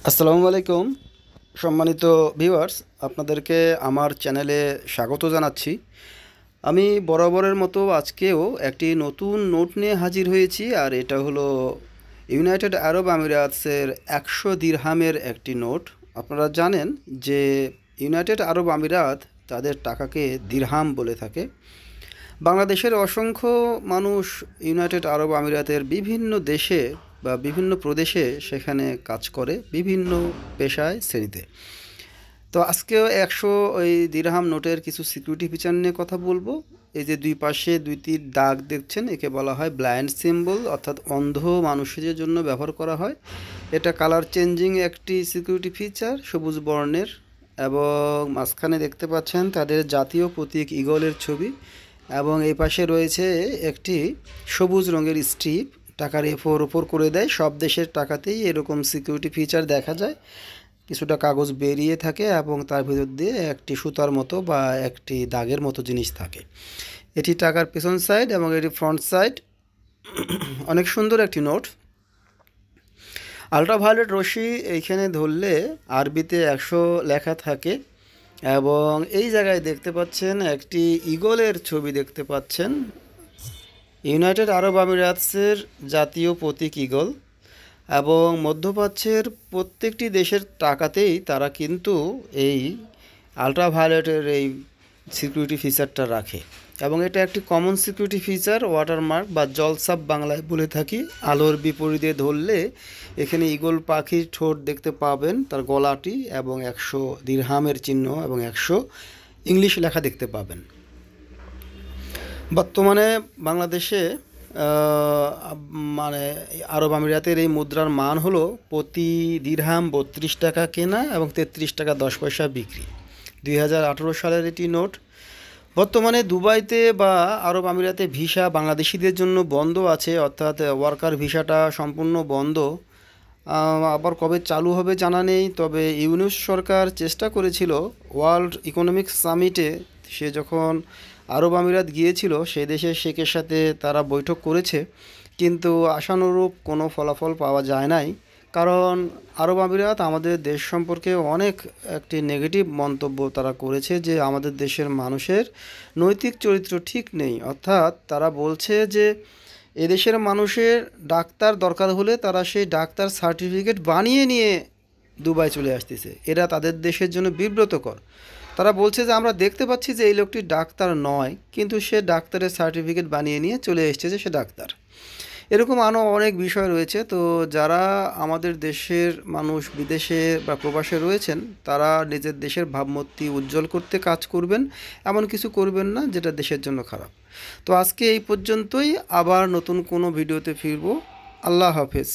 আসসালামু আলাইকুম সম্মানিত ভিউয়ার্স, আপনাদেরকে আমার চ্যানেলে স্বাগত জানাচ্ছি। আমি বরাবরের মতো আজকেও একটি নতুন নোট নিয়ে হাজির হয়েছি, আর এটা হলো ইউনাইটেড আরব আমিরাতসের 100 দিরহামের একটি নোট। আপনারা জানেন যে ইউনাইটেড আরব আমিরাত তাদের টাকাকে দিরহাম বলে থাকে। বাংলাদেশের অসংখ্য মানুষ ইউনাইটেড আরব আমিরাতের বিভিন্ন দেশে বা বিভিন্ন প্রদেশে সেখানে কাজ করে বিভিন্ন পেশায় শ্রেণীতে। তো আজকেও 100 দিরহাম নোটের কিছু সিকিউরিটি ফিচার নিয়ে কথা বলবো। এই যে দুই পাশে দুইটি দাগ দেখছেন, একে বলা হয় ব্লাইন্ড সিম্বল, অর্থাৎ অন্ধ মানুষের জন্য ব্যবহার করা হয়। এটা কালার চেঞ্জিং একটি সিকিউরিটি ফিচার, সবুজ বর্ণের, এবং মাঝখানে দেখতে পাচ্ছেন তাদের জাতীয় প্রতীক ঈগলের ছবি, এবং এই পাশে রয়েছে একটি সবুজ রঙের স্ট্রিপ, টাকার এফোর ওপর করে দেয়। সব দেশের টাকাতেই এরকম সিকিউরিটি ফিচার দেখা যায়। কিছুটা কাগজ বেরিয়ে থাকে এবং তার ভিতর দিয়ে একটি সুতার মতো বা একটি দাগের মতো জিনিস থাকে। এটি টাকার পেছন সাইড এবং এটি ফ্রন্ট সাইড। অনেক সুন্দর একটি নোট। আল্ট্রাভায়োলেট রশ্মি এইখানে ধরলে আরবিতে 100 লেখা থাকে, এবং এই জায়গায় দেখতে পাচ্ছেন একটি ঈগলের ছবি দেখতে পাচ্ছেন। ইউনাইটেড আরব আমিরাতসের জাতীয় প্রতীক ঈগল, এবং মধ্যপ্রাচ্যের প্রত্যেকটি দেশের টাকাতেই তারা কিন্তু এই আল্ট্রাভায়োলেটের এই সিকিউরিটি ফিচারটা রাখে, এবং এটা একটি কমন সিকিউরিটি ফিচার, ওয়াটারমার্ক বা জলসাপ বাংলায় বলে থাকি। আলোর বিপরীতে ধরলে এখানে ঈগল পাখির ঠোঁট দেখতে পাবেন, তার গলাটি, এবং 100 দিরহামের চিহ্ন এবং 100 ইংলিশ লেখা দেখতে পাবেন। বর্তমানে বাংলাদেশে মানে আরব আমিরাতের এই মুদ্রার মান হলো প্রতি দিরহাম 32 টাকা কেনা এবং 33 টাকা 10 পয়সা বিক্রি। 2018 সালের এটি নোট। বর্তমানে দুবাইতে বা আরব আমিরাতে ভিসা বাংলাদেশিদের জন্য বন্ধ আছে, অর্থাৎ ওয়ার্কার ভিসাটা সম্পূর্ণ বন্ধ। আবার কবে চালু হবে জানা নেই, তবে ইউনূস সরকার চেষ্টা করেছিল ওয়ার্ল্ড ইকোনমিক সামিটে, সে যখন আরব আমিরাত গিয়েছিল সেই দেশের শেখের সাথে তারা বৈঠক করেছে, কিন্তু আশানুরূপ কোনো ফলাফল পাওয়া যায় নাই। কারণ আরব আমিরাত আমাদের দেশ সম্পর্কে অনেক একটি নেগেটিভ মন্তব্য তারা করেছে, যে আমাদের দেশের মানুষের নৈতিক চরিত্র ঠিক নেই। অর্থাৎ তারা বলছে যে এদেশের মানুষের ডাক্তার দরকার হলে তারা সেই ডাক্তার সার্টিফিকেট বানিয়ে নিয়ে দুবাই চলে আসতেছে। এরা তাদের দেশের জন্য বিব্রতকর। তারা বলছে যে আমরা দেখতে পাচ্ছি যে এই লোকটি ডাক্তার নয়, কিন্তু সে ডাক্তারের সার্টিফিকেট বানিয়ে নিয়ে চলে এসছে যে সে ডাক্তার। এরকম আরও অনেক বিষয় রয়েছে। তো যারা আমাদের দেশের মানুষ বিদেশে বা প্রবাসে রয়েছেন, তারা নিজের দেশের ভাবমূর্তি উজ্জ্বল করতে কাজ করবেন, এমন কিছু করবেন না যেটা দেশের জন্য খারাপ। তো আজকে এই পর্যন্তই, আবার নতুন কোনো ভিডিওতে ফিরবো। আল্লাহ হাফেজ।